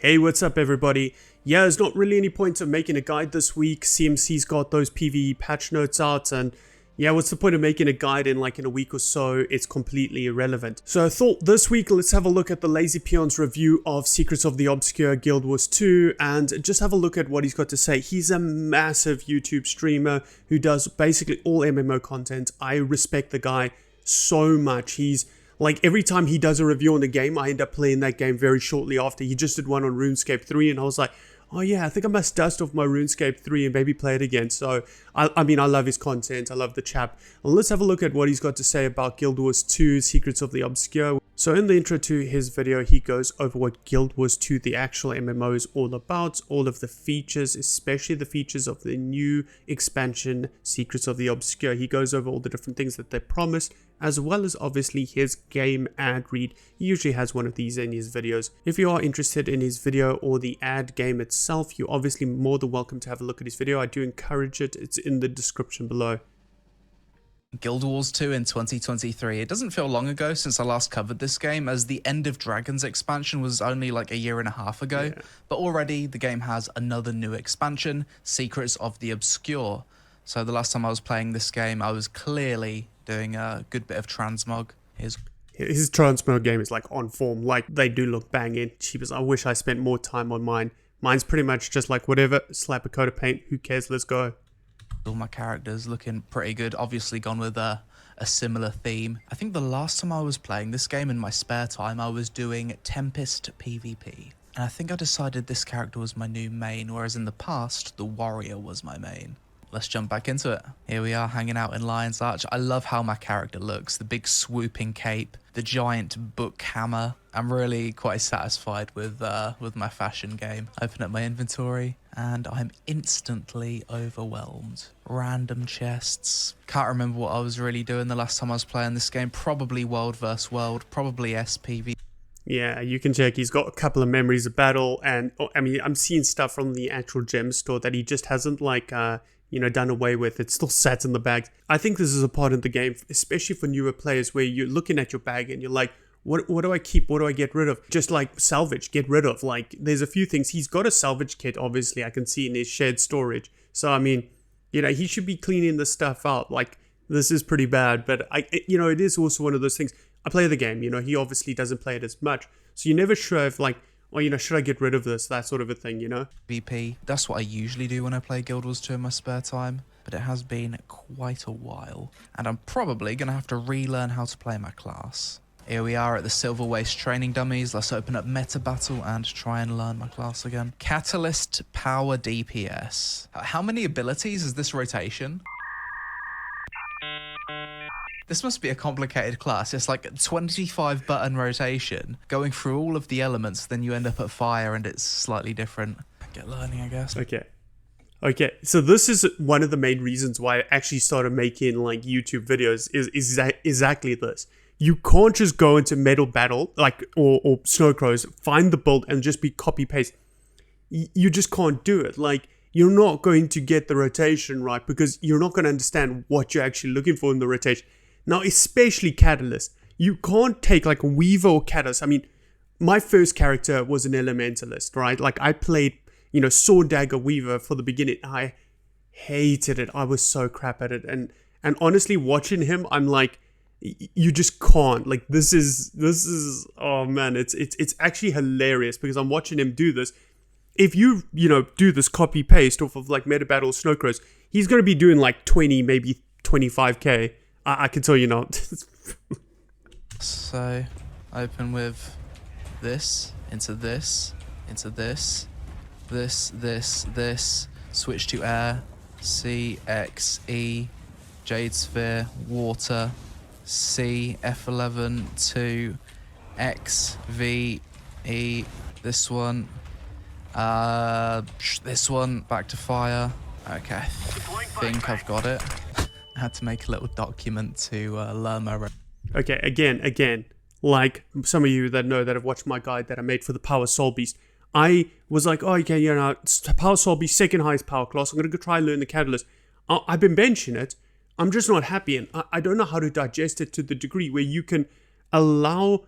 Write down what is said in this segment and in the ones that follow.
Hey, what's up everybody? Yeah, there's not really any point of making a guide this week. CMC's got those PvE patch notes out and yeah, what's the point of making a guide in a week or so? It's completely irrelevant. So I thought this week let's have a look at the LazyPeon's review of Secrets of the Obscure Guild Wars 2 and just have a look at what he's got to say. He's a massive YouTube streamer who does basically all MMO content. I respect the guy so much. He's like, every time he does a review on the game, I end up playing that game very shortly after. He just did one on RuneScape 3 and I was like, oh yeah, I think I must dust off my RuneScape 3 and maybe play it again. So, I mean, I love his content. I love the chap. And let's have a look at what he's got to say about Guild Wars 2, Secrets of the Obscure. So in the intro to his video, he goes over what Guild Wars 2, the actual MMO, is all about, all of the features, especially the features of the new expansion, Secrets of the Obscure. He goes over all the different things that they promised, as well as obviously his game ad read. He usually has one of these in his videos. If you are interested in his video or the ad game itself, you're obviously more than welcome to have a look at his video. I do encourage it. It's in the description below. Guild Wars 2 in 2023. It doesn't feel long ago since I last covered this game, as the End of Dragons expansion was only like a year and a half ago, but already the game has another new expansion, Secrets of the Obscure. So the last time I was playing this game, I was clearly doing a good bit of transmog. His transmog game is like on form, like they do look banging. Cheapers, I wish I spent more time on mine. Mine's pretty much just like whatever, slap a coat of paint, who cares, let's go. All my characters looking pretty good, obviously gone with a similar theme. I think the last time I was playing this game in my spare time, I was doing Tempest PvP. And I think I decided this character was my new main, whereas in the past, the warrior was my main. Let's jump back into it. Here we are hanging out in Lion's Arch. I love how my character looks. The big swooping cape, the giant book hammer. I'm really quite satisfied with my fashion game. Open up my inventory and I'm instantly overwhelmed. Random chests. Can't remember what I was really doing the last time I was playing this game. Probably world versus world, probably SPV. Yeah, you can check. He's got a couple of memories of battle, and I mean, I'm seeing stuff from the actual gem store that he just hasn't done away with. It's still sat in the bag. I think this is a part of the game, especially for newer players, where you're looking at your bag and you're like, what do I keep? What do I get rid of? Just like salvage, get rid of. Like, there's a few things. He's got a salvage kit, obviously, I can see in his shared storage. So, I mean, he should be cleaning this stuff out. Like, this is pretty bad, but it is also one of those things. I play the game, he obviously doesn't play it as much. So you're never sure if should I get rid of this? That sort of a thing, VP, that's what I usually do when I play Guild Wars 2 in my spare time, but it has been quite a while, and I'm probably going to have to relearn how to play my class. Here we are at the Silver Waste training dummies. Let's open up Meta Battle and try and learn my class again. Catalyst Power DPS. How many abilities is this rotation? This must be a complicated class. It's like 25 button rotation, going through all of the elements, then you end up at fire and it's slightly different. Get learning, I guess. Okay, so this is one of the main reasons why I actually started making YouTube videos is exactly this. You can't just go into Metal Battle or Snow Crows, find the build and just be copy paste. You just can't do it. You're not going to get the rotation right because you're not going to understand what you're actually looking for in the rotation. Now, especially Catalyst, you can't take a Weaver or Catalyst. I mean, my first character was an Elementalist, right? I played, Sword Dagger Weaver for the beginning. I hated it. I was so crap at it. And honestly, watching him, I'm like, you just can't. This is, oh man, it's actually hilarious because I'm watching him do this. If you do this copy paste off of Meta Battle Snow Crows, he's going to be doing 20, maybe 25k. I can tell you not. So, open with this, into this, into this, this, switch to air, C, X, E, Jade Sphere, water, C, F11, 2, X, V, E, this one, back to fire. Okay, I think I've got it. I had to make a little document to learn my... Okay, again, like some of you that know that have watched my guide that I made for the Power Soul Beast, I was like, oh, okay, Power Soul Beast, second highest power class, I'm going to go try and learn the Catalyst. I've been benching it, I'm just not happy, and I don't know how to digest it to the degree where you can allow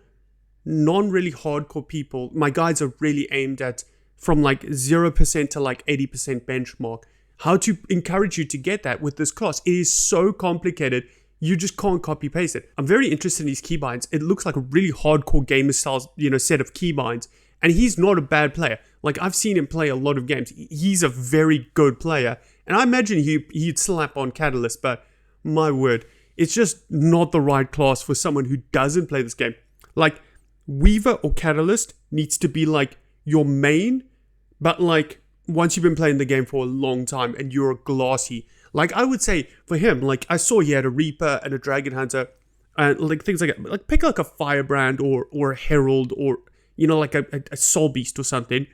non-really hardcore people, my guides are really aimed at from like 0% to like 80% benchmark. How to encourage you to get that with this class. It is so complicated. You just can't copy paste it. I'm very interested in these keybinds. It looks like a really hardcore gamer style, set of keybinds. And he's not a bad player. Like, I've seen him play a lot of games. He's a very good player. And I imagine he'd slap on Catalyst, but my word, it's just not the right class for someone who doesn't play this game. Like, Weaver or Catalyst needs to be like your main, but like once you've been playing the game for a long time and you're a glassy. Like, I would say for him, like, I saw he had a Reaper and a Dragon Hunter and like things like that. Like, pick like a Firebrand or a Herald or, like a Soul Beast or something.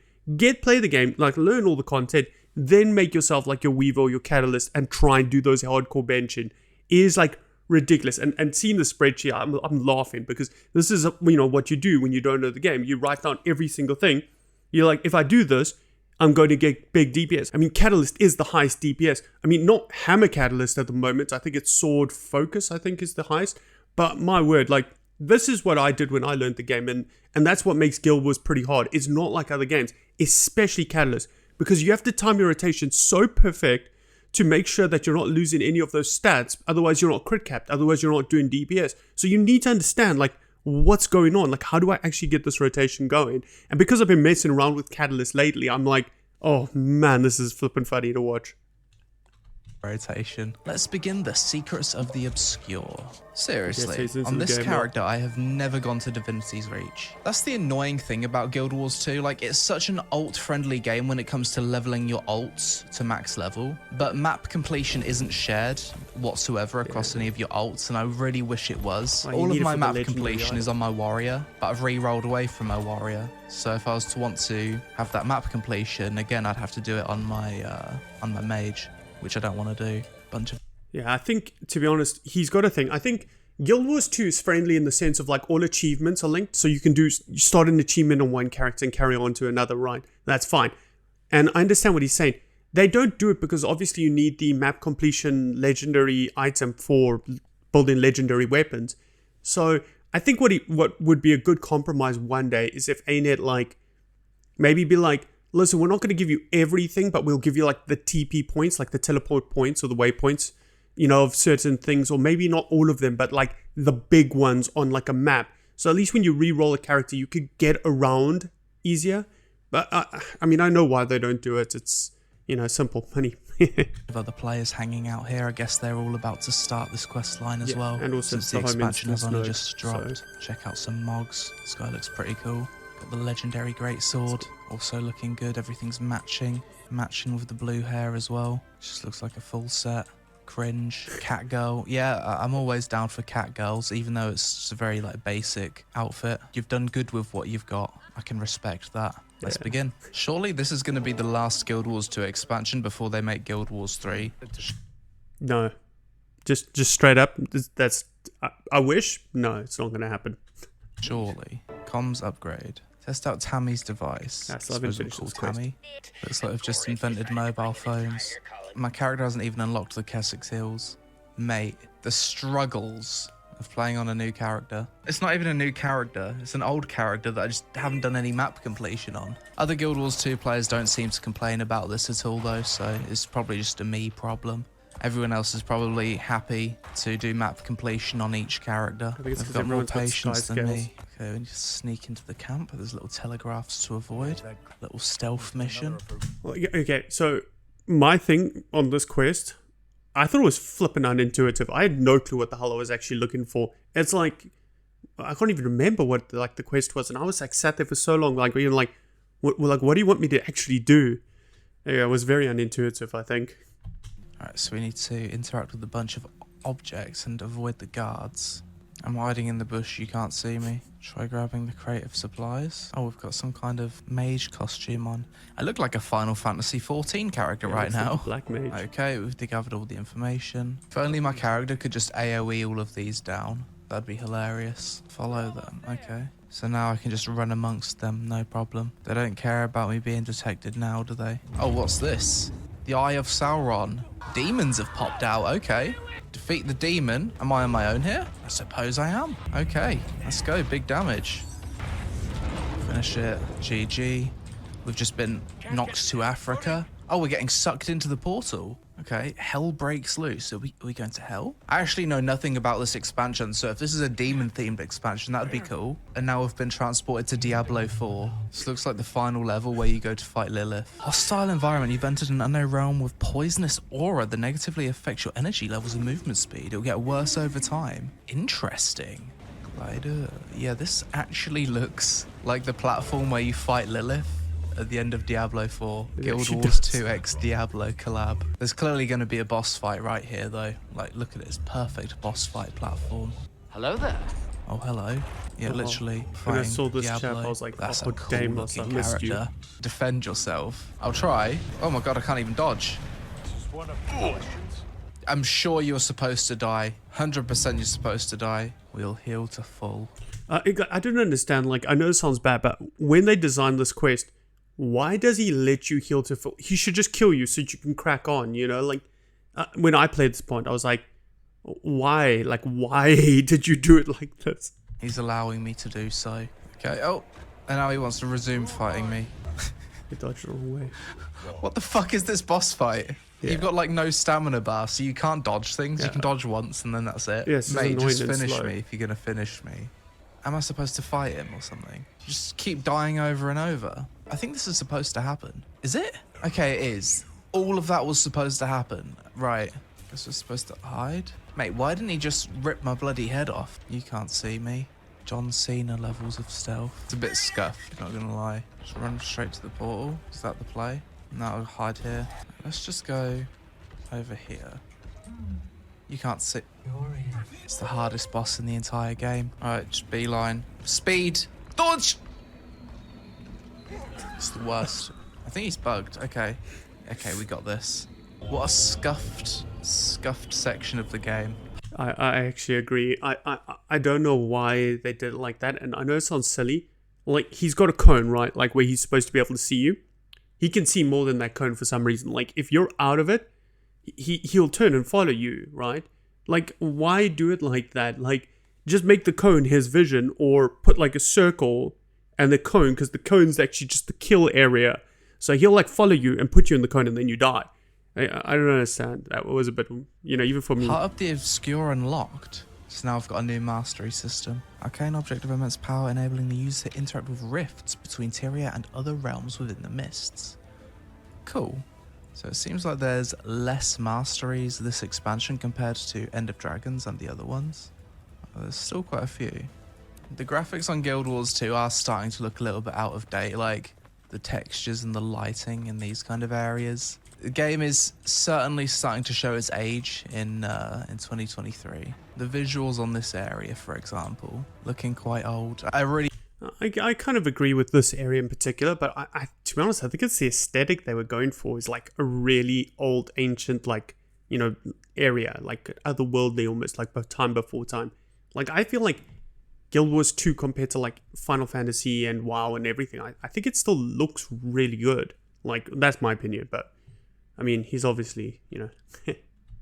Play the game, like learn all the content, then make yourself like your Weaver or your Catalyst and try and do those hardcore benching. It is like ridiculous. And seeing the spreadsheet, I'm laughing because this is, what you do when you don't know the game. You write down every single thing. You're like, if I do this, I'm going to get big DPS. I mean, Catalyst is the highest DPS. I mean, not Hammer Catalyst at the moment. I think it's Sword Focus, I think is the highest. But my word, like, this is what I did when I learned the game. And that's what makes Guild Wars pretty hard. It's not like other games, especially Catalyst. Because you have to time your rotation so perfect to make sure that you're not losing any of those stats. Otherwise, you're not crit capped. Otherwise, you're not doing DPS. So you need to understand, like, what's going on? Like, how do I actually get this rotation going? And because I've been messing around with Catalyst lately, I'm like, oh man, this is flippin' funny to watch. Rotation. Let's begin the secrets of the obscure. Seriously, Yes, on this game, character, I have never gone to Divinity's Reach. That's the annoying thing about Guild Wars 2. Like, it's such an ult-friendly game when it comes to leveling your ults to max level, but map completion isn't shared whatsoever across any of your ults, and I really wish it was. Well, all of my map completion is on my warrior, but I've re-rolled away from my warrior. So if I was to want to have that map completion, again, I'd have to do it on my mage, which I don't want to do. Yeah, I think, to be honest, he's got a thing. I think Guild Wars 2 is friendly in the sense of like all achievements are linked. So you can start an achievement on one character and carry on to another, right? That's fine. And I understand what he's saying. They don't do it because obviously you need the map completion legendary item for building legendary weapons. So I think what would be a good compromise one day is if ANET like maybe be like, listen, we're not going to give you everything, but we'll give you like the TP points, like the teleport points or the waypoints, of certain things, or maybe not all of them, but like the big ones on like a map. So at least when you re-roll a character, you could get around easier. But I mean, I know why they don't do it. It's, simple money. Of other players hanging out here, I guess they're all about to start this quest line as well. And also since the expansion has only just dropped. So. Check out some mogs. This guy looks pretty cool. Got the legendary greatsword, also looking good. Everything's matching with the blue hair as well. Just looks like a full set. Cringe. Cat girl. Yeah, I'm always down for cat girls, even though it's just a very like basic outfit. You've done good with what you've got. I can respect that. Let's begin. Surely this is going to be the last Guild Wars 2 expansion before they make Guild Wars 3. No, just straight up. That's I wish. No, it's not going to happen. Surely. Comms upgrade. Test out Tammy's device. That's cool, Tammy. Looks like I've just invented mobile phones. My character hasn't even unlocked the Kessex Hills. Mate, the struggles of playing on a new character. It's not even a new character. It's an old character that I just haven't done any map completion on. Other Guild Wars 2 players don't seem to complain about this at all though, so it's probably just a me problem. Everyone else is probably happy to do map completion on each character. I think it's They've got more patience than scales. me. Okay, we need to sneak into the camp. There's little telegraphs to avoid. Little stealth mission. Well, okay, so my thing on this quest, I thought it was flipping unintuitive. I had no clue what the hell I was actually looking for. It's like, I can't even remember what the quest was, and I was like sat there for so long, like being like, what do you want me to actually do? Yeah, it was very unintuitive, I think. Alright, so we need to interact with a bunch of objects and avoid the guards. I'm hiding in the bush, you can't see me. Try grabbing the crate of supplies. Oh, we've got some kind of mage costume on. I look like a Final Fantasy XIV character right now. Black mage. Okay, we've gathered all the information. If only my character could just AoE all of these down. That'd be hilarious. Follow them, okay. So now I can just run amongst them, no problem. They don't care about me being detected now, do they? Oh, what's this? The Eye of Sauron. Demons have popped out, okay. Defeat the demon. Am I on my own here? I suppose I am. Okay, let's go, big damage. Finish it. GG. We've just been knocked to Africa. Oh, we're getting sucked into the portal. Okay, hell breaks loose. Are we going to hell? I actually know nothing about this expansion, so if this is a demon-themed expansion, that would be cool. And now we've been transported to Diablo 4. This looks like the final level where you go to fight Lilith. Hostile environment. You've entered an unknown realm with poisonous aura that negatively affects your energy levels and movement speed. It'll get worse over time. Interesting. Yeah, this actually looks like the platform where you fight Lilith at the end of Diablo 4. Guild Wars 2x Diablo collab. There's clearly going to be a boss fight right here, though. Like, look at it. It's perfect boss fight platform. Hello there. Oh, hello. Yeah, literally. When I saw this Diablo. chap, I was like, that's oh, a cool damn, looking I missed you. character. Defend yourself. I'll try. Oh my god, I can't even dodge. I'm sure you're supposed to die. 100% you're supposed to die. We'll heal to full. I don't understand. Like, I know it sounds bad, but when they designed this quest, why does he let you heal to full? He should just kill you so you can crack on, you know? Like, when I played this point, I was like, why? Like, why did you do it like this? He's allowing me to do so. Okay, oh, and now he wants to resume fighting me. He dodged the wrong way. What the fuck is this boss fight? Yeah. You've got like no stamina bar, so you can't dodge things. Yeah. You can dodge once and then that's it. Yes, mate, just finish me if you're gonna finish me. Am I supposed to fight him or something? Just keep dying over and over. I think this is supposed to happen. Is it? Okay, it is. All of that was supposed to happen. Right. This was supposed to hide? Mate, why didn't he just rip my bloody head off? You can't see me. John Cena levels of stealth. It's a bit scuffed, not gonna lie. Just run straight to the portal. Is that the play? No, I'll hide here. Let's just go over here. You can't see. It's the hardest boss in the entire game. Alright, just beeline. Speed! Dodge! It's the worst. I think he's bugged. Okay. Okay, we got this. What a scuffed section of the game. I actually agree. I don't know why they did it like that, and I know it sounds silly. Like, he's got a cone, right? Like, where he's supposed to be able to see you. He can see more than that cone for some reason. Like, if you're out of it, he'll turn and follow you, right? Like, why do it like that? Like, just make the cone his vision, or put like a circle and the cone, because the cone's actually just the kill area. So he'll like follow you and put you in the cone and then you die. I don't understand. That was a bit, you know, even for me. Part of the obscure unlocked. So now I've got a new mastery system. Arcane object of immense power, enabling the user to interact with rifts between Tyria and other realms within the mists. Cool. So it seems like there's less masteries this expansion compared to End of Dragons and the other ones. There's still quite a few. The graphics on Guild Wars 2 are starting to look a little bit out of date, like the textures and the lighting in these kind of areas. The game is certainly starting to show its age in 2023. The visuals on this area, for example, looking quite old. I kind of agree with this area in particular, but I to be honest, I think it's the aesthetic they were going for is like a really old, ancient, like, you know, area, like otherworldly almost, like time before time. Like, I feel like Guild Wars 2 compared to like Final Fantasy and WoW and everything, I think it still looks really good. Like, that's my opinion, but I mean, he's obviously, you know. I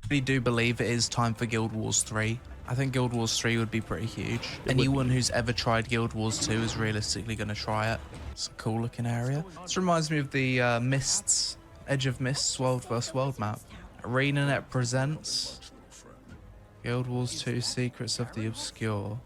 really do believe it is time for Guild Wars 3. I think Guild Wars 3 would be pretty huge. Anyone who's ever tried Guild Wars 2 is realistically going to try it. It's a cool looking area. This reminds me of the Mists, Edge of Mists World vs. World map. ArenaNet presents Guild Wars 2 Secrets of the Obscure.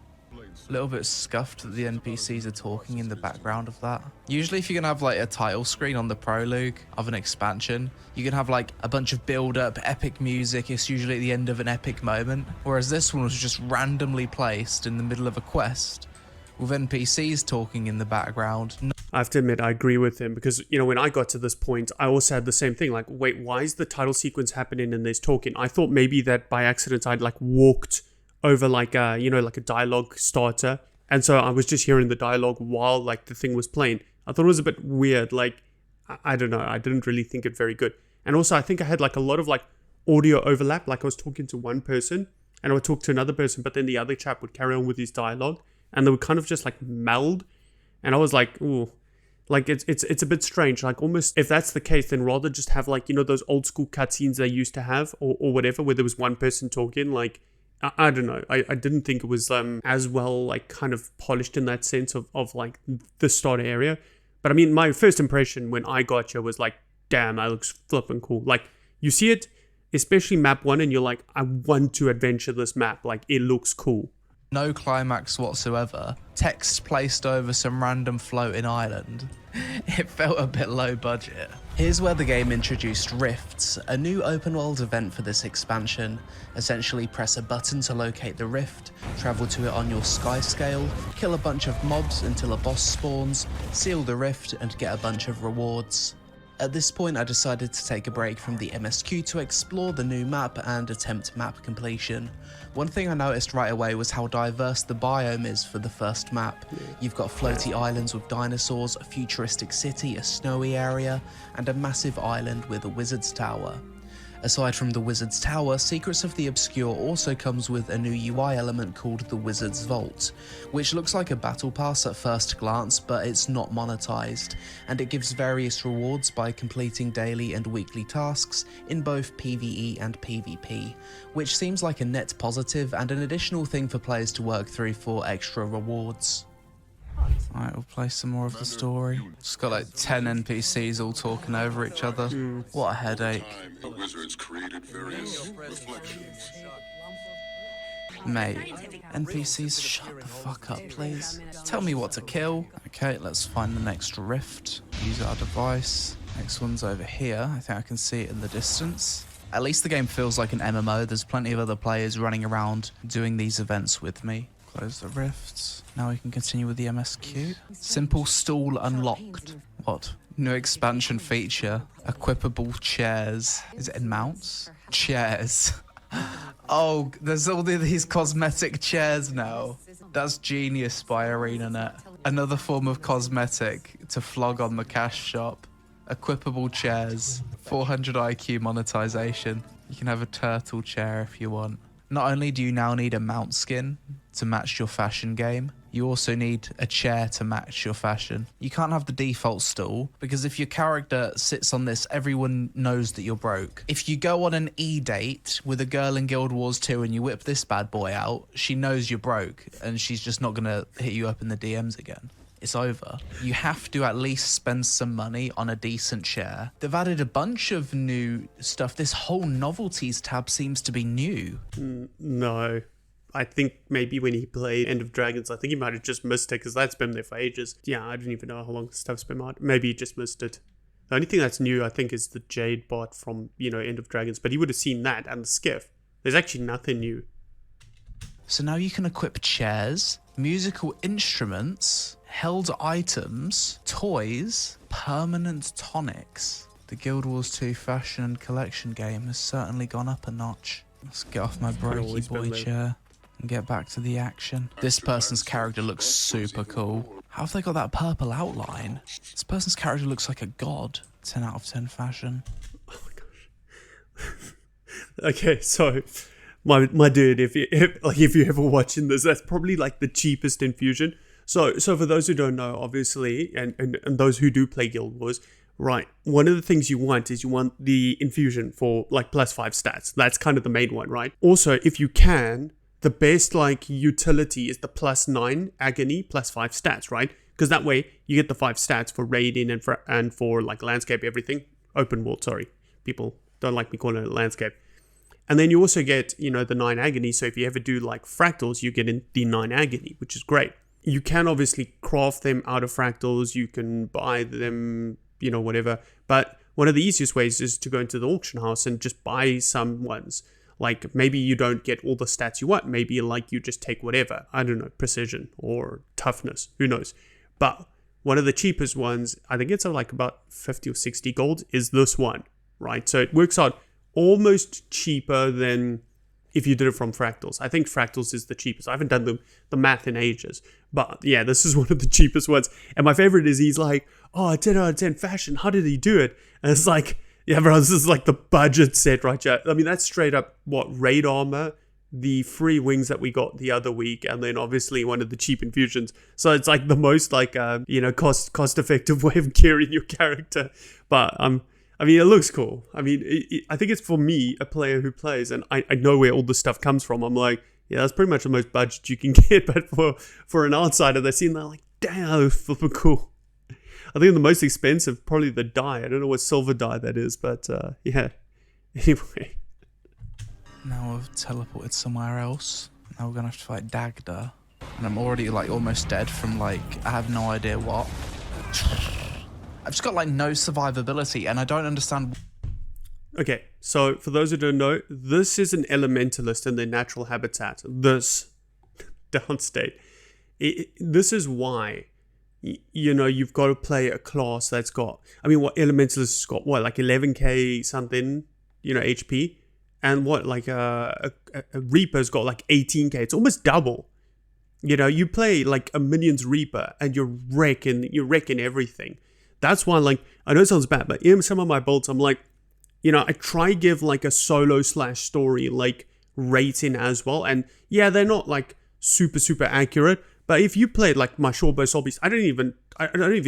A little bit scuffed that the NPCs are talking in the background of that. Usually if you're gonna have like a title screen on the prologue of an expansion, you can have like a bunch of build-up, epic music. It's usually at the end of an epic moment. Whereas this one was just randomly placed in the middle of a quest with NPCs talking in the background. I have to admit, I agree with him because, you know, when I got to this point, I also had the same thing. Like, wait, why is the title sequence happening and there's talking? I thought maybe that by accident I'd like walked over like a, you know, like a dialogue starter, and so I was just hearing the dialogue while like the thing was playing. I thought it was a bit weird. Like, I don't know, I didn't really think it very good. And also I think I had like a lot of like audio overlap. Like, I was talking to one person and I would talk to another person, but then the other chap would carry on with his dialogue and they would kind of just like meld, and I was like, ooh, like it's a bit strange. Like, almost, if that's the case, then rather just have like, you know, those old school cutscenes they used to have, or whatever, where there was one person talking. Like, I don't know. I didn't think it was as well like kind of polished in that sense of like the start area. But I mean, my first impression when I got here was like, damn, that looks flipping cool. Like you see it, especially map 1, and you're like, I want to adventure this map. Like it looks cool. No climax whatsoever. Text placed over some random floating island. It felt a bit low budget. Here's where the game introduced Rifts, a new open world event for this expansion. Essentially press a button to locate the rift, travel to it on your sky scale, kill a bunch of mobs until a boss spawns, seal the rift and get a bunch of rewards. At this point I decided to take a break from the MSQ to explore the new map and attempt map completion. One thing I noticed right away was how diverse the biome is for the first map. You've got floaty islands with dinosaurs, a futuristic city, a snowy area, and a massive island with a wizard's tower. Aside from the Wizard's Tower, Secrets of the Obscure also comes with a new UI element called the Wizard's Vault, which looks like a battle pass at first glance, but it's not monetized, and it gives various rewards by completing daily and weekly tasks in both PvE and PvP, which seems like a net positive and an additional thing for players to work through for extra rewards. Alright, we'll play some more of the story. Just got like 10 NPCs all talking over each other. What a headache. The wizards created various reflections. Mate, NPCs, shut the fuck up, please. Tell me what to kill. Okay, let's find the next rift. Use our device. Next one's over here. I think I can see it in the distance. At least the game feels like an MMO. There's plenty of other players running around doing these events with me. Close the rifts. Now we can continue with the MSQ. Simple stall unlocked. What? New expansion feature. Equipable chairs. Is it in mounts? Chairs. Oh, there's all these cosmetic chairs now. That's genius by ArenaNet. Another form of cosmetic to flog on the cash shop. Equipable chairs. 400 IQ monetization. You can have a turtle chair if you want. Not only do you now need a mount skin to match your fashion game, you also need a chair to match your fashion. You can't have the default stool, because if your character sits on this, everyone knows that you're broke. If you go on an E-date with a girl in Guild Wars 2 and you whip this bad boy out, she knows you're broke, and she's just not going to hit you up in the DMs again. It's over. You have to at least spend some money on a decent chair. They've added a bunch of new stuff. This whole novelties tab seems to be new. No. I think maybe when he played End of Dragons, I think he might have just missed it because that's been there for ages. Yeah, I don't even know how long the stuff's been out. Maybe he just missed it. The only thing that's new, I think, is the Jade bot from, End of Dragons. But he would have seen that and the skiff. There's actually nothing new. So now you can equip chairs, musical instruments, held items, toys, permanent tonics. The Guild Wars 2 fashion and collection game has certainly gone up a notch. Let's get off my brokey boy chair and get back to the action. This person's character looks super cool. How have they got that purple outline? This person's character looks like a god. 10 out of 10 fashion. Oh my gosh. Okay, so my dude, if you're ever watching this, that's probably like the cheapest infusion. So for those who don't know, obviously, and those who do play Guild Wars, right, one of the things you want is you want the infusion for like +5 stats. That's kind of the main one, right? Also, if you can, the best like utility is the +9 agony +5 stats, right? Because that way you get the 5 stats for raiding and for like landscape, everything. Open world, sorry. People don't like me calling it landscape. And then you also get, the 9 agony. So if you ever do like fractals, you get in the 9 agony, which is great. You can obviously craft them out of fractals. You can buy them, whatever. But one of the easiest ways is to go into the auction house and just buy some ones. Like maybe you don't get all the stats you want. Maybe like you just take whatever. I don't know, precision or toughness. Who knows? But one of the cheapest ones, I think it's like about 50 or 60 gold, is this one, right? So it works out almost cheaper than if you did it from fractals. I think fractals is the cheapest. I haven't done the math in ages. But yeah, this is one of the cheapest ones. And my favorite is he's like, 10 out of 10 fashion. How did he do it? And it's like, yeah, bro, this is like the budget set right here. I mean, that's straight up raid armor, the free wings that we got the other week, and then obviously one of the cheap infusions. So it's like the most like, cost effective way of gearing your character. But I I mean, it looks cool. I mean, I think it's for me, a player who plays, and I know where all this stuff comes from. I'm like, yeah, that's pretty much the most budget you can get. But for an outsider, they seem like, damn, that was flipping cool. I think the most expensive, probably the dye. I don't know what silver dye that is, but yeah. Anyway. Now I've teleported somewhere else. Now we're gonna have to fight Dagda. And I'm already like almost dead from like, I have no idea what. I've just got like no survivability and I don't understand. Okay, so for those who don't know, this is an elementalist in their natural habitat. This downstate. This is why, you know, you've got to play a class that's got, I mean, what elementalist has got, what, like 11k something, you know, HP? And what, like a Reaper's got like 18k. It's almost double. You know, you play like a Minions Reaper and you're wrecking everything. That's why, like, I know it sounds bad, but in some of my builds, I'm like, you know, I try give like a solo/story like rating as well. And yeah, they're not like super accurate. But if you played like my Shortbow Soul Beast, I don't even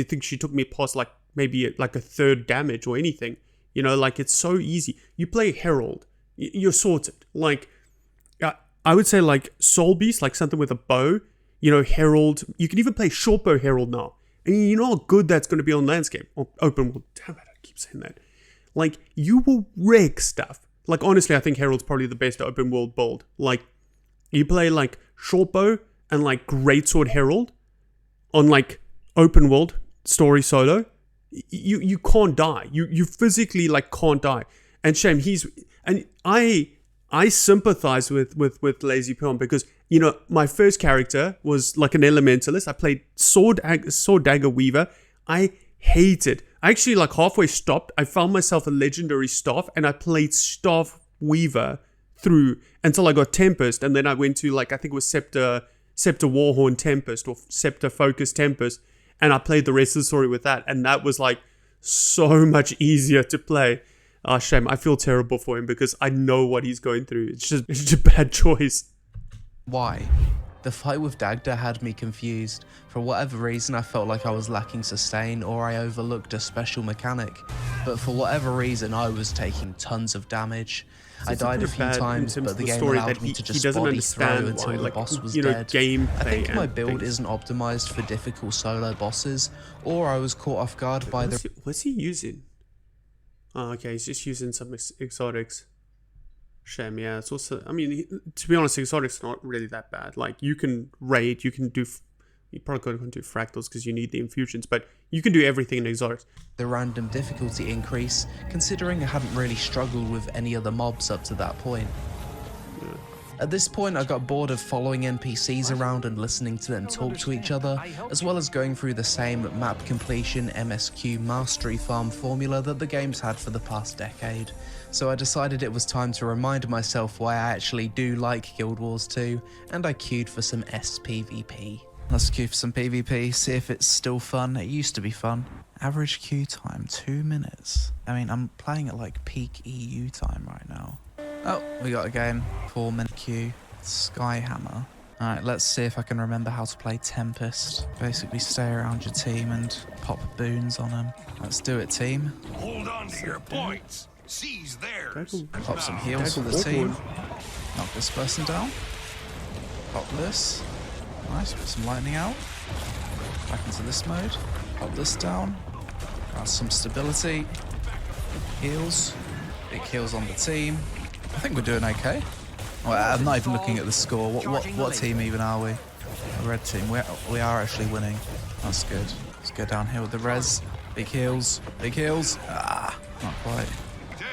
think she took me past like maybe like a third damage or anything. You know, like it's so easy. You play Herald, you're sorted. Like, I would say like Soul Beast, like something with a bow. You know, Herald. You can even play Shortbow Herald now. And you know how good that's going to be on landscape or open world. Damn it, I keep saying that. Like, you will wreck stuff. Like, honestly, I think Herald's probably the best open world build. Like, you play like Shortbow and like Greatsword Herald on like open world story solo. You can't die. You physically like can't die. And shame I sympathize with LazyPeon because, you know, my first character was like an elementalist. I played Sword Dagger Weaver. I hated. I actually like halfway stopped. I found myself a legendary staff and I played Staff Weaver through until I got Tempest, and then I went to like, I think it was Scepter Warhorn Tempest or Scepter Focus Tempest, and I played the rest of the story with that, and that was like so much easier to play. Ah, shame. I feel terrible for him because I know what he's going through. It's just a bad choice. Why? The fight with Dagda had me confused. For whatever reason, I felt like I was lacking sustain or I overlooked a special mechanic. But for whatever reason, I was taking tons of damage. I died a few times, but the game allowed me to just body throw until the boss was dead. I think my build isn't optimized for difficult solo bosses, or I was caught off guard by the... What's he using? Oh, okay, he's just using some exotics. Shame, yeah. It's also, I mean, to be honest, exotics are not really that bad. Like, you can raid, you can do, you probably can't do fractals because you need the infusions, but you can do everything in exotics. The random difficulty increase, considering I hadn't really struggled with any other mobs up to that point. Yeah. At this point, I got bored of following NPCs around and listening to them talk to each other, as well as going through the same map completion MSQ mastery farm formula that the game's had for the past decade. So I decided it was time to remind myself why I actually do like Guild Wars 2, and I queued for some SPVP. Let's queue for some PvP, see if it's still fun. It used to be fun. Average queue time, 2 minutes. I mean, I'm playing at like peak EU time right now. Oh, we got a game. 4-minute queue. Skyhammer. Alright, let's see if I can remember how to play Tempest. Basically stay around your team and pop boons on them. Let's do it, team. Hold on to your points. Seize theirs. Pop some heals for the team. Knock this person down. Pop this. Nice, put some lightning out. Back into this mode. Pop this down. Got some stability. Heals. Big heals on the team. I think we're doing okay. Well, I'm not even looking at the score. What team even are we? A red team. We are actually winning. That's good. Let's go down here with the res. Big heals. Big heals. Ah, not quite.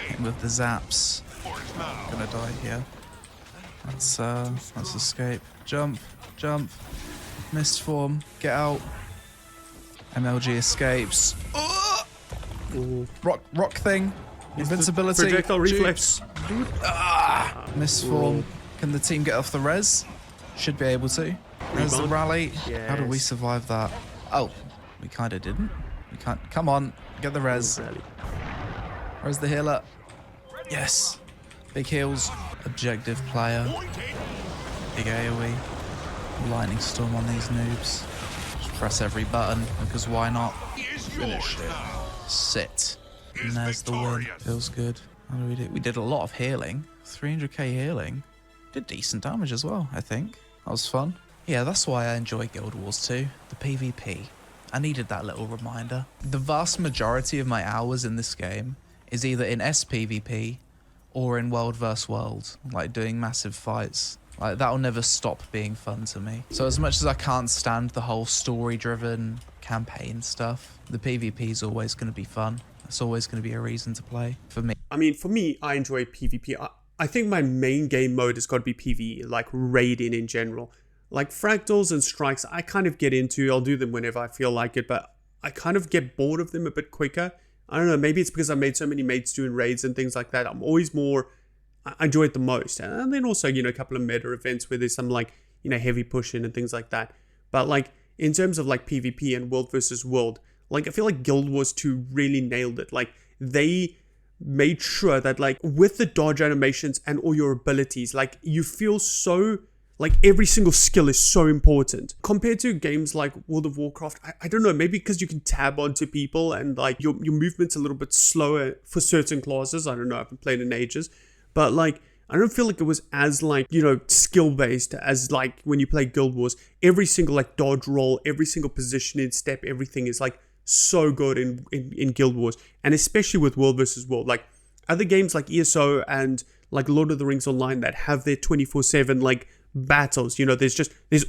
Hitting with the zaps. Gonna die here. Let's escape. Jump. Jump. Mist form. Get out. MLG escapes. Rock thing. Invincibility. Projectile reflex. Mist form. Can the team get off the res? Should be able to. There's the rally. Yes. How did we survive that? Oh, we kind of didn't. We can't. Come on. Get the res. Where's the healer? Yes. Big heals. Objective player. Big AoE. Lightning storm on these noobs. Just press every button because why not? Finish it. Sit. And there's the win. Feels good. How do we do? We did a lot of healing. 300k healing. Did decent damage as well, I think. That was fun. Yeah, that's why I enjoy Guild Wars 2. The PvP. I needed that little reminder. The vast majority of my hours in this game is either in SPvP or in World vs. World, like doing massive fights. Like, that'll never stop being fun to me. So as much as I can't stand the whole story-driven campaign stuff, the PvP is always going to be fun. It's always going to be a reason to play for me. I mean, for me, I enjoy PvP. I think my main game mode has got to be PvE, like raiding in general. Like fractals and strikes, I kind of get into. I'll do them whenever I feel like it, but I kind of get bored of them a bit quicker. I don't know, maybe it's because I made so many mates doing raids and things like that. I'm always more, I enjoy it the most. And then also, you know, a couple of meta events where there's some like, you know, heavy pushing and things like that. But like, in terms of like PvP and world versus world, like I feel like Guild Wars 2 really nailed it. Like they made sure that like with the dodge animations and all your abilities, like you feel so, like every single skill is so important compared to games like World of Warcraft. I don't know, maybe because you can tab onto people and like your movement's a little bit slower for certain classes. I don't know, I haven't played in ages, but like I don't feel like it was as like, you know, skill based as like when you play Guild Wars. Every single like dodge roll, every single positioning step, everything is like so good in Guild Wars, and especially with World versus World. Like other games like ESO and like Lord of the Rings Online that have their 24/7 like battles, you know, there's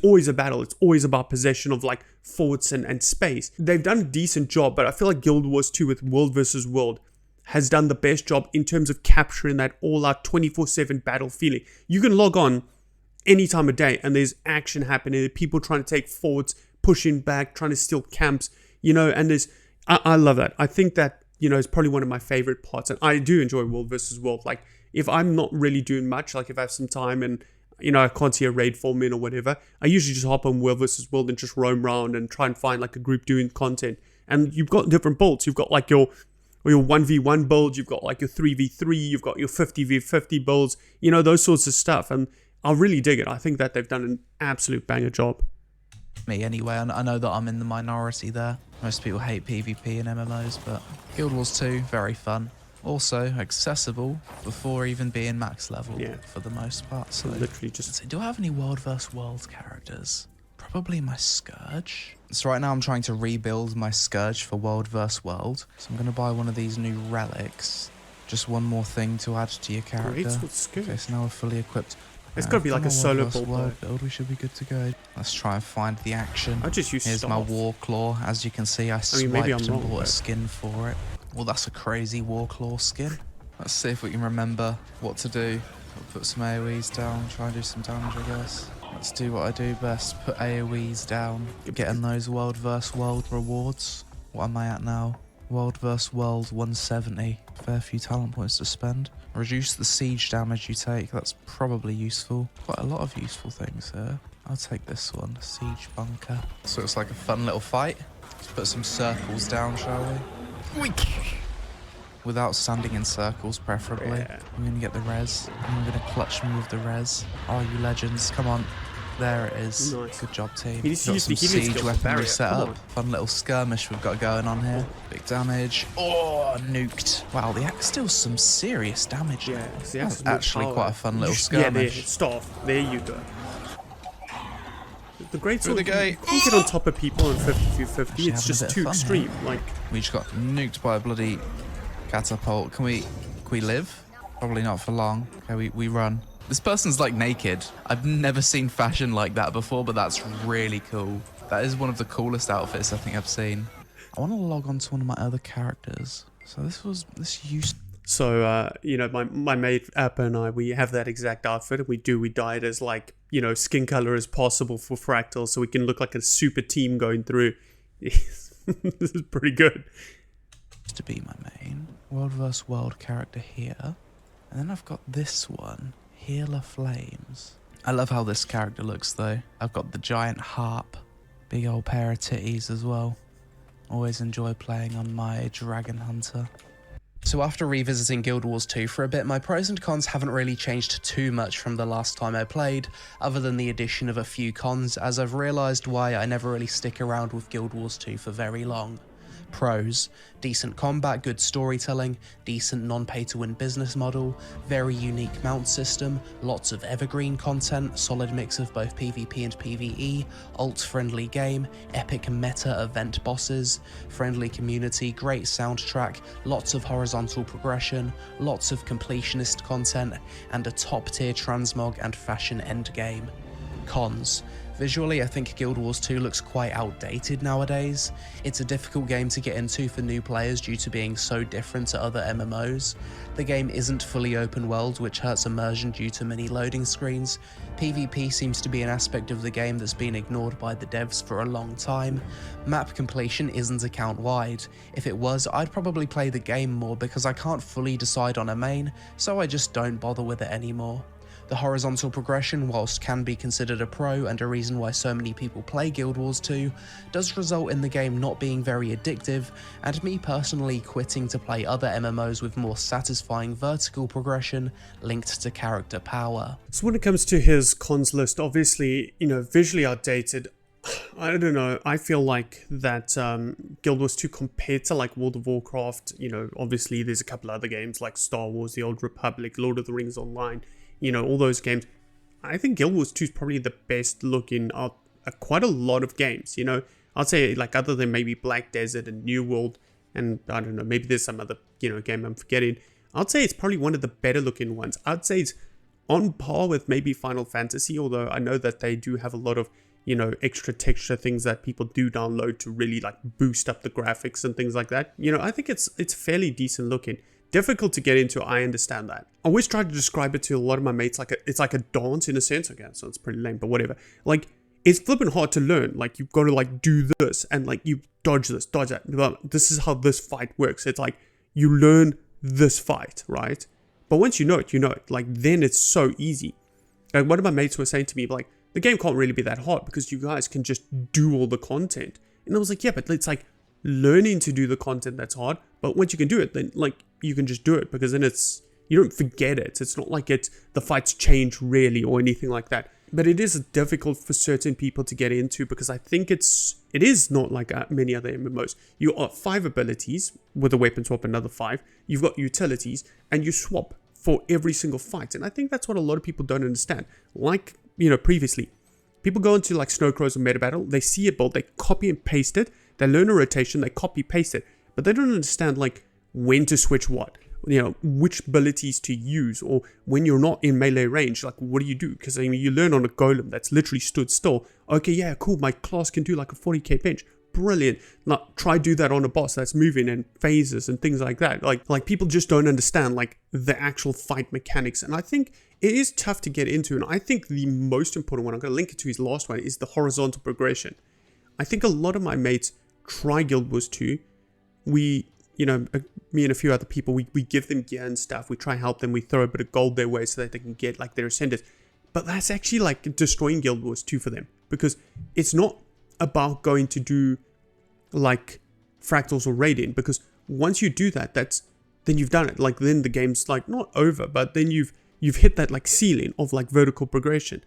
always a battle. It's always about possession of like forts and space. They've done a decent job, but I feel like Guild Wars 2 with World versus World has done the best job in terms of capturing that all-out 24/7 battle feeling. You can log on any time of day and there's action happening, people trying to take forts, pushing back, trying to steal camps, you know, and I love that. I think that, you know, it's probably one of my favorite parts, and I do enjoy World versus World. Like if I'm not really doing much, like if I have some time and, you know, I can't see a raid form in or whatever, I usually just hop on World versus World and just roam around and try and find like a group doing content. And you've got different builds. You've got like your 1v1 build, you've got like your 3v3, you've got your 50v50 builds, you know, those sorts of stuff. And I really dig it. I think that they've done an absolute banger job. Me anyway, I know that I'm in the minority there. Most people hate PvP and MMOs, but Guild Wars 2, very fun. Also accessible before even being max level, Yeah, for the most part. So literally just... So do I have any World vs. World characters? Probably my Scourge. So right now I'm trying to rebuild my Scourge for World vs. World. So I'm going to buy one of these new relics. Just one more thing to add to your character. Okay, so now we're fully equipped. It's got to be like a solo build. We should be good to go. Let's try and find the action. I just use Here's staff. my War Claw. As you can see, I swiped and wrong, bought a skin for it. Well, that's a crazy War Claw skin. Let's see if we can remember what to do. We'll put some AoEs down, try and do some damage, I guess. Let's do what I do best, put AoEs down, getting those World vs. World rewards. What am I at now? World vs. World 170. Fair few talent points to spend. Reduce the siege damage you take, that's probably useful. Quite a lot of useful things here. I'll take this one, Siege Bunker. So it's like a fun little fight. Let's put some circles down, shall we? Without standing in circles, preferably. Yeah. I'm gonna get the res. I'm gonna clutch me with the res. Oh, you legends, come on. There it is. Nice. Good job, team. He needs to Got use some the healing siege skill for weaponry barrier. set Come up. on. Fun little skirmish we've got going on here. Big damage. Oh, nuked. Wow, the axe deals some serious damage. Yeah, now. see, That's more actually power. quite a fun little Yeah, there, skirmish. staff. There you go. The great Through sword, the gate. you can get on top of people in 50v50. It's having a just bit of too fun extreme. Like, We just got nuked by a bloody catapult. Can we live? Probably not for long. Okay, we run. This person's like naked. I've never seen fashion like that before, but that's really cool. That is one of the coolest outfits I think I've seen. I want to log on to one of my other characters. So this used. so, you know, my mate Appa and I, we have that exact outfit. We dye it as like, you know, skin color as possible for Fractal, so we can look like a super team going through. This is pretty good. to be my main World vs. World character here. And then I've got this one, Healer Flames. I love how this character looks though. I've got the giant harp, big old pair of titties as well. Always enjoy playing on my Dragon Hunter. So after revisiting Guild Wars 2 for a bit, my pros and cons haven't really changed too much from the last time I played, other than the addition of a few cons, as I've realised why I never really stick around with Guild Wars 2 for very long. Pros: decent combat, good storytelling, decent non-pay-to-win business model, very unique mount system, lots of evergreen content, solid mix of both PvP and PvE, alt-friendly game, epic meta event bosses, friendly community, great soundtrack, lots of horizontal progression, lots of completionist content, and a top-tier transmog and fashion endgame. Cons: visually, I think Guild Wars 2 looks quite outdated nowadays. It's a difficult game to get into for new players due to being so different to other MMOs. The game isn't fully open world, which hurts immersion due to many loading screens. PvP seems to be an aspect of the game that's been ignored by the devs for a long time. Map completion isn't account wide. If it was, I'd probably play the game more because I can't fully decide on a main, so I just don't bother with it anymore. The horizontal progression, whilst can be considered a pro and a reason why so many people play Guild Wars 2, does result in the game not being very addictive, and me personally quitting to play other MMOs with more satisfying vertical progression linked to character power. So when it comes to his cons list, obviously, visually outdated. I don't know, I feel like that Guild Wars 2 compared to like World of Warcraft, obviously there's a couple other games like Star Wars, The Old Republic, Lord of the Rings Online, all those games. I think Guild Wars 2 is probably the best looking out quite a lot of games, I'd say, like, other than maybe Black Desert and New World, and I don't know, maybe there's some other, game I'm forgetting. I'd say it's probably one of the better looking ones. I'd say it's on par with maybe Final Fantasy, although I know that they do have a lot of, extra texture things that people do download to really, like, boost up the graphics and things like that. I think it's fairly decent looking. Difficult to get into, I understand that. I always try to describe it to a lot of my mates like it's like a dance in a sense. Okay, so it's pretty lame, but whatever. Like, it's flipping hard to learn. Like, you've got to like do this and like you dodge this, dodge that. This is how this fight works. It's like you learn this fight, right? But once you know it, Like, then it's so easy. Like, one of my mates was saying to me, like, the game can't really be that hard because you guys can just do all the content. And I was like, yeah, but it's like learning to do the content that's hard. But once you can do it, then like you can just do it, because then you don't forget it. It's not like the fights change really or anything like that. But it is difficult for certain people to get into, because I think it is not like many other MMOs. You got 5 abilities with a weapon swap, another 5. You've got utilities, and you swap for every single fight. And I think that's what a lot of people don't understand. Like, previously, people go into like Snow Crows or Meta Battle, they see a build, they copy and paste it, they learn a rotation, they copy paste it, but they don't understand like when to switch what, which abilities to use, or when you're not in melee range, like what do you do? Because you learn on a golem that's literally stood still. Okay, yeah, cool, my class can do like a 40k bench. Brilliant. Now try do that on a boss that's moving and phases and things like that. Like people just don't understand like the actual fight mechanics, and I think it is tough to get into. And I think the most important one, I'm going to link it to his last one, is the horizontal progression. I think a lot of my mates try Guild Wars 2. We, me and a few other people, we give them gear and stuff. We try and help them. We throw a bit of gold their way so that they can get like their ascenders. But that's actually like destroying Guild Wars 2 for them, because it's not about going to do like fractals or radiant, because once you do that, then you've done it. Like, then the game's like not over, but then you've hit that like ceiling of like vertical progression.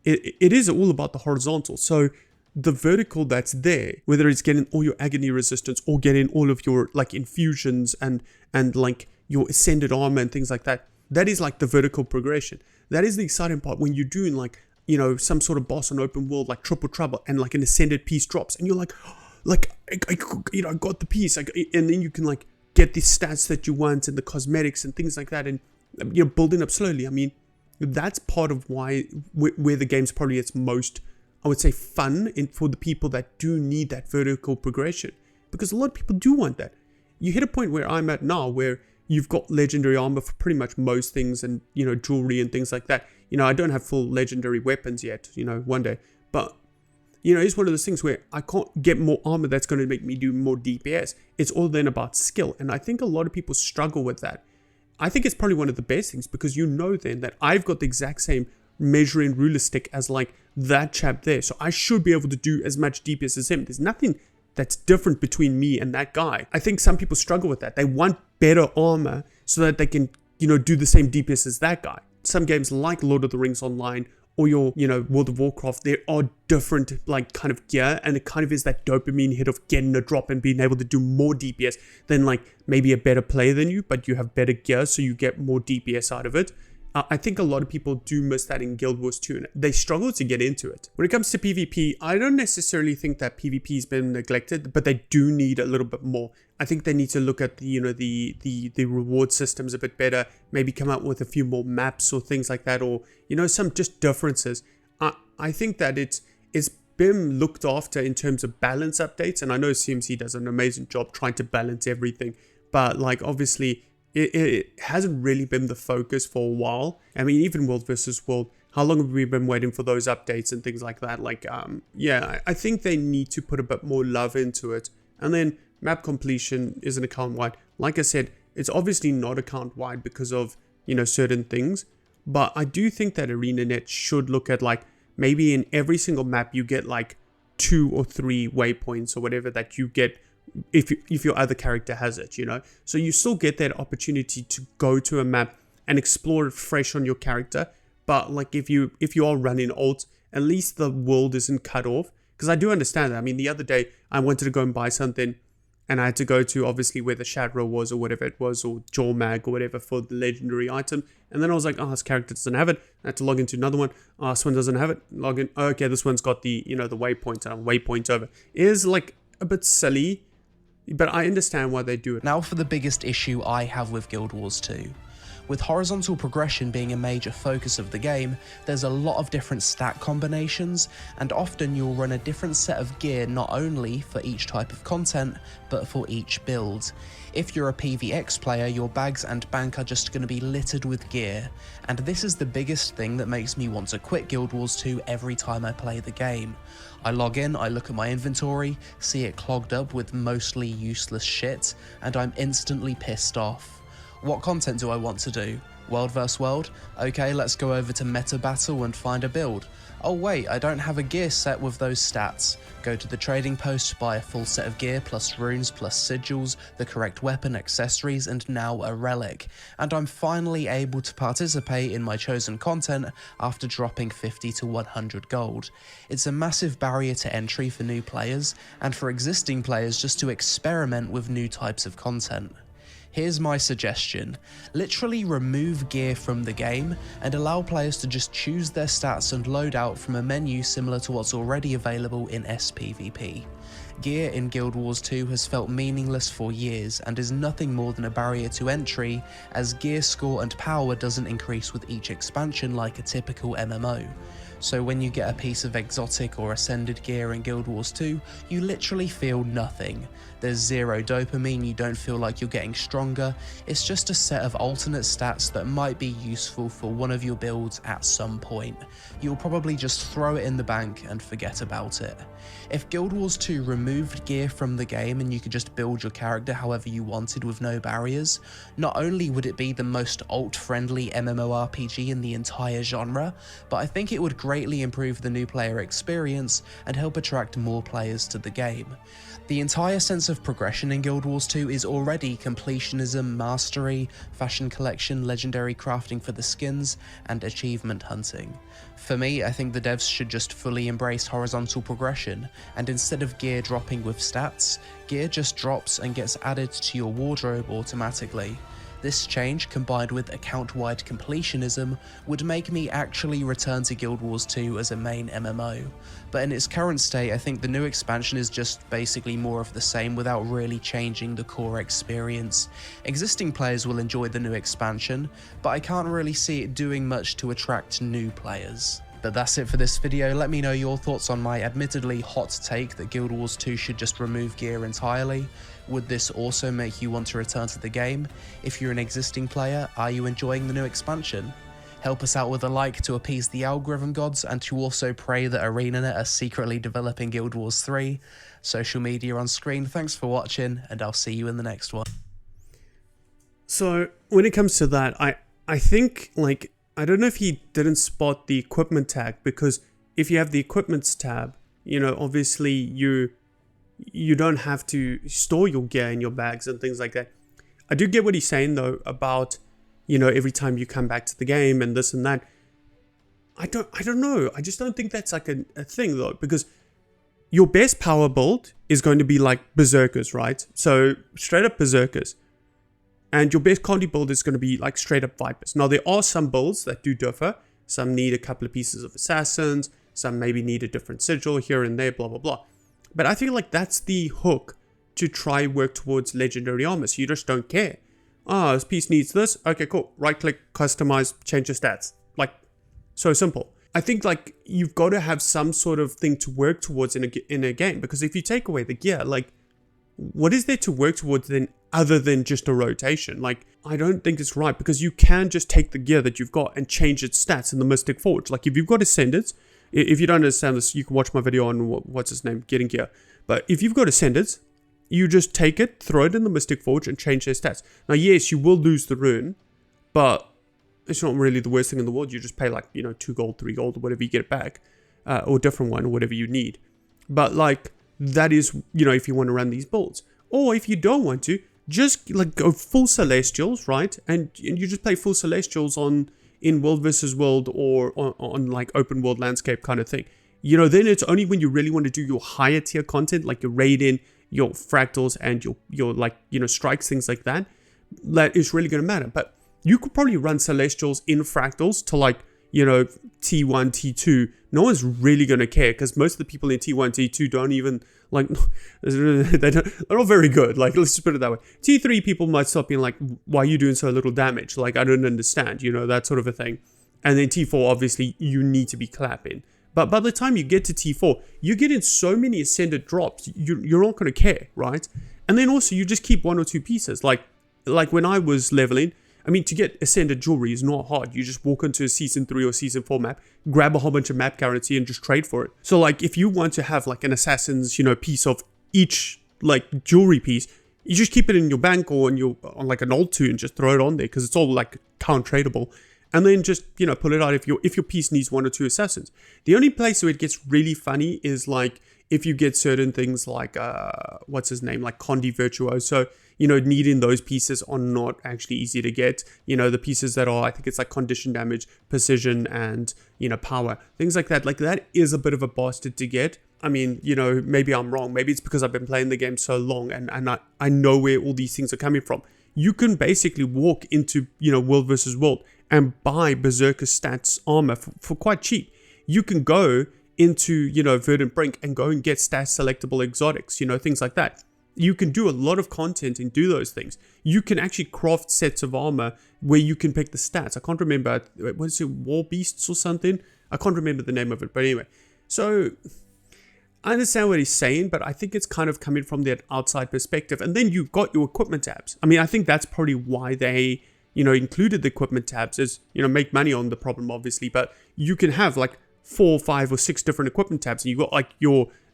It is all about the horizontal. So the vertical that's there, whether it's getting all your agony resistance or getting all of your like infusions and like your ascended armor and things like that, that is like the vertical progression. That is the exciting part when you're doing like, some sort of boss on open world like Triple Trouble, and like an ascended piece drops and you're like, I got the piece, and then you can like get the stats that you want and the cosmetics and things like that, and building up slowly. I mean, that's part of why where the game's probably its most, I would say, fun for the people that do need that vertical progression, because a lot of people do want that. You hit a point where I'm at now, where you've got legendary armor for pretty much most things, and jewelry and things like that. I don't have full legendary weapons yet, one day, but it's one of those things where I can't get more armor that's going to make me do more DPS. It's all then about skill, and I think a lot of people struggle with that. I think it's probably one of the best things, because then that I've got the exact same measuring ruler stick as like that chap there, so I should be able to do as much DPS as him. There's nothing that's different between me and that guy. I think some people struggle with that. They want better armor so that they can do the same DPS as that guy. Some games like Lord of the Rings Online or your, World of Warcraft, there are different like kind of gear, and it kind of is that dopamine hit of getting a drop and being able to do more DPS than like maybe a better player than you, but you have better gear, so you get more DPS out of it. I think a lot of people do miss that in Guild Wars 2, and they struggle to get into it. When it comes to PvP, I don't necessarily think that PvP has been neglected, but they do need a little bit more. I think they need to look at the reward systems a bit better, maybe come out with a few more maps or things like that, or some just differences. I think that it's been looked after in terms of balance updates, and I know CMC does an amazing job trying to balance everything, but like obviously it hasn't really been the focus for a while. I mean, even World versus World, how long have we been waiting for those updates and things like that? Like, I think they need to put a bit more love into it. And then map completion isn't account wide. Like I said, it's obviously not account wide because of, certain things. But I do think that ArenaNet should look at like, maybe in every single map you get like 2 or 3 waypoints or whatever that you get if your other character has it, so you still get that opportunity to go to a map and explore it fresh on your character. But like if you are running ult, at least the world isn't cut off, because I do understand that. I mean, the other day I wanted to go and buy something, and I had to go to obviously where the Shadrow was or whatever it was, or Jawmag or whatever for the legendary item, and then I was like, oh, this character doesn't have it. I had to log into another one. Oh, this one doesn't have it. Log in. Oh, okay, this one's got the the waypoint, and waypoint over. It is like a bit silly, but I understand why they do it. Now for the biggest issue I have with Guild Wars 2. With horizontal progression being a major focus of the game, there's a lot of different stat combinations, and often you'll run a different set of gear not only for each type of content, but for each build. If you're a PvX player, your bags and bank are just going to be littered with gear, and this is the biggest thing that makes me want to quit Guild Wars 2 every time I play the game. I log in, I look at my inventory, see it clogged up with mostly useless shit, and I'm instantly pissed off. What content do I want to do? World vs World? Okay, let's go over to Meta Battle and find a build. Oh wait, I don't have a gear set with those stats. Go to the trading post, buy a full set of gear plus runes plus sigils, the correct weapon, accessories, and now a relic. And I'm finally able to participate in my chosen content after dropping 50 to 100 gold. It's a massive barrier to entry for new players, and for existing players just to experiment with new types of content. Here's my suggestion. Literally remove gear from the game and allow players to just choose their stats and loadout from a menu similar to what's already available in SPVP. Gear in Guild Wars 2 has felt meaningless for years and is nothing more than a barrier to entry, as gear score and power doesn't increase with each expansion like a typical MMO. So when you get a piece of exotic or ascended gear in Guild Wars 2, you literally feel nothing. There's zero dopamine, you don't feel like you're getting stronger, it's just a set of alternate stats that might be useful for one of your builds at some point. You'll probably just throw it in the bank and forget about it. If Guild Wars 2 removed gear from the game and you could just build your character however you wanted with no barriers, not only would it be the most alt-friendly MMORPG in the entire genre, but I think it would greatly improve the new player experience and help attract more players to the game. The entire sense of progression in Guild Wars 2 is already completionism, mastery, fashion collection, legendary crafting for the skins, and achievement hunting. For me, I think the devs should just fully embrace horizontal progression, and instead of gear dropping with stats, gear just drops and gets added to your wardrobe automatically. This change, combined with account-wide completionism, would make me actually return to Guild Wars 2 as a main MMO. But in its current state, I think the new expansion is just basically more of the same without really changing the core experience. Existing players will enjoy the new expansion, but I can't really see it doing much to attract new players. But that's it for this video. Let me know your thoughts on my admittedly hot take that Guild Wars 2 should just remove gear entirely. Would this also make you want to return to the game? If you're an existing player, are you enjoying the new expansion? Help us out with a like to appease the algorithm gods and to also pray that ArenaNet are secretly developing Guild Wars 3. Social media on screen. Thanks for watching, and I'll see you in the next one. So when it comes to that, I think, like, I don't know if he didn't spot the equipment tag, because if you have the equipments tab, obviously you don't have to store your gear in your bags and things like that. I do get what he's saying though about, every time you come back to the game and this and that. I don't know. I just don't think that's like a thing though, because your best power build is going to be like Berserkers, right? So straight up Berserkers. And your best Condi build is going to be like straight up Vipers. Now there are some builds that do differ. Some need a couple of pieces of Assassins. Some maybe need a different sigil here and there, blah, blah, blah. But I feel like that's the hook to try work towards legendary armor. So you just don't care. This piece needs this. Okay, cool. Right click, customize, change the stats. Like, so simple. I think like you've got to have some sort of thing to work towards in a game, because if you take away the gear, like what is there to work towards then other than just a rotation? Like I don't think it's right, because you can just take the gear that you've got and change its stats in the Mystic Forge. Like if you've got Ascendants, if you don't understand this, you can watch my video on what's his name, getting gear. But if you've got Ascendants, you just take it, throw it in the Mystic Forge and change their stats. Now yes, you will lose the rune, but it's not really the worst thing in the world. You just pay like, 2 gold, 3 gold, or whatever you get back, or a different one, or whatever you need. But like, that is, if you want to run these builds. Or if you don't want to, just like go full Celestials, right? And you just play full Celestials in World versus World, or on like open world landscape kind of thing. Then it's only when you really want to do your higher tier content, like your Raiden, your Fractals, and your like, strikes, things like that, that is really going to matter. But you could probably run Celestials in Fractals to like, T1, T2. No one's really going to care, because most of the people in T1, T2 don't even, like, they're not very good. Like, let's just put it that way. T3 people might stop being like, why are you doing so little damage? Like, I don't understand, that sort of a thing. And then T4, obviously, you need to be clapping. But by the time you get to T4, you get in so many Ascended drops, you're not going to care, right? And then also, you just keep 1 or 2 pieces. Like when I was leveling, I mean, to get Ascended jewelry is not hard. You just walk into a Season 3 or Season 4 map, grab a whole bunch of map currency and just trade for it. So, like, if you want to have, like, an Assassin's, piece of each, like, jewelry piece, you just keep it in your bank or on like, an alt 2 and just throw it on there, because it's all, like, count tradable. And then just, pull it out if your piece needs 1 or 2 Assassins. The only place where it gets really funny is, like, if you get certain things like, what's his name, like Condi Virtuoso, needing those pieces are not actually easy to get. The pieces that are, I think it's like condition damage, precision, and, power. Things like that. Like, that is a bit of a bastard to get. I mean, maybe I'm wrong. Maybe it's because I've been playing the game so long and I know where all these things are coming from. You can basically walk into, World versus World and buy Berserker stats armor for quite cheap. You can go into, Verdant Brink and go and get stats selectable exotics, things like that. You can do a lot of content and do those things. You can actually craft sets of armor where you can pick the stats. I can't remember, what is it, War Beasts or something? I can't remember the name of it, but anyway. So, I understand what he's saying, but I think it's kind of coming from that outside perspective. And then you've got your equipment tabs. I mean, I think that's probably why they, included the equipment tabs, is, make money on the problem, obviously. But you can have like 4, 5, or 6 different equipment tabs. And you got like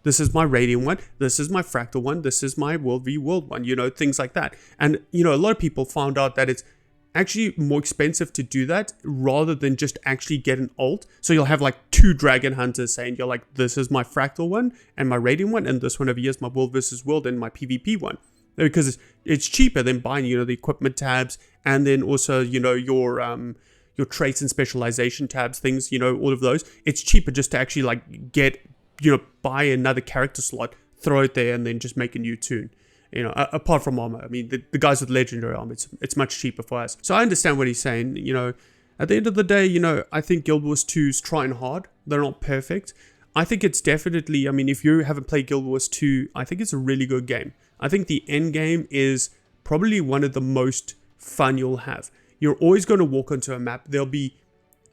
this is my Radiant one, this is my Fractal one, this is my World v World one, things like that. And, a lot of people found out that it's actually more expensive to do that rather than just actually get an alt. So you'll have like 2 Dragon Hunters saying, you're like, this is my Fractal one and my Radiant one, and this one over here is my World versus World and my PvP one. Because it's cheaper than buying, the equipment tabs, and then also, your traits and specialization tabs, things, all of those. It's cheaper just to actually like get, buy another character slot, throw it there, and then just make a new tune. Apart from armor. I mean, the guys with legendary armor, it's much cheaper for us. So I understand what he's saying. At the end of the day, I think Guild Wars 2's trying hard. They're not perfect. I think it's definitely, I mean, if you haven't played Guild Wars 2, I think it's a really good game. I think the end game is probably one of the most fun you'll have. You're always going to walk onto a map. There'll be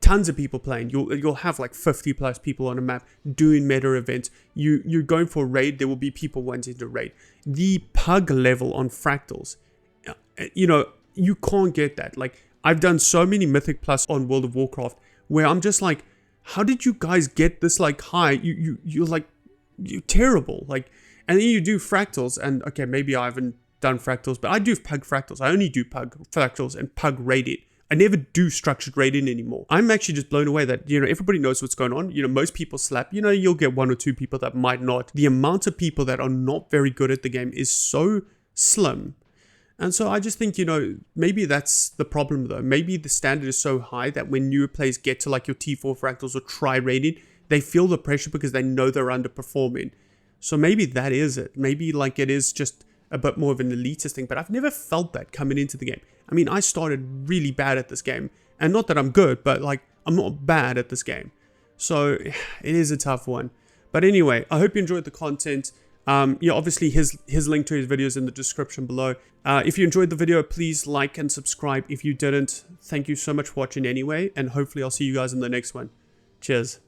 tons of people playing. You'll have like 50 plus people on a map doing meta events. You're going for a raid. There will be people wanting to raid. The pug level on Fractals, you can't get that. Like, I've done so many Mythic Plus on World of Warcraft where I'm just like, how did you guys get this like high? You're terrible. Like, and then you do Fractals, and okay, maybe I haven't done Fractals, but I do Pug Fractals. I only do Pug Fractals and Pug Raided. I never do structured raiding anymore. I'm actually just blown away that, everybody knows what's going on. Most people slap. You'll get 1 or 2 people that might not. The amount of people that are not very good at the game is so slim And so I just think, you know, maybe that's the problem though. Maybe the standard is so high that when newer players get to like your T4 fractals or try raiding, they feel the pressure because they know they're underperforming. So maybe that is it. Maybe like it is just a bit more of an elitist thing, but I've never felt that coming into the game. I mean, I started really bad at this game, and not that I'm good, but like I'm not bad at this game. So it is a tough one. But anyway, I hope you enjoyed the content. Yeah, obviously his link to his video is in the description below. If you enjoyed the video, please like and subscribe. If you didn't, thank you so much for watching anyway, and hopefully I'll see you guys in the next one. Cheers.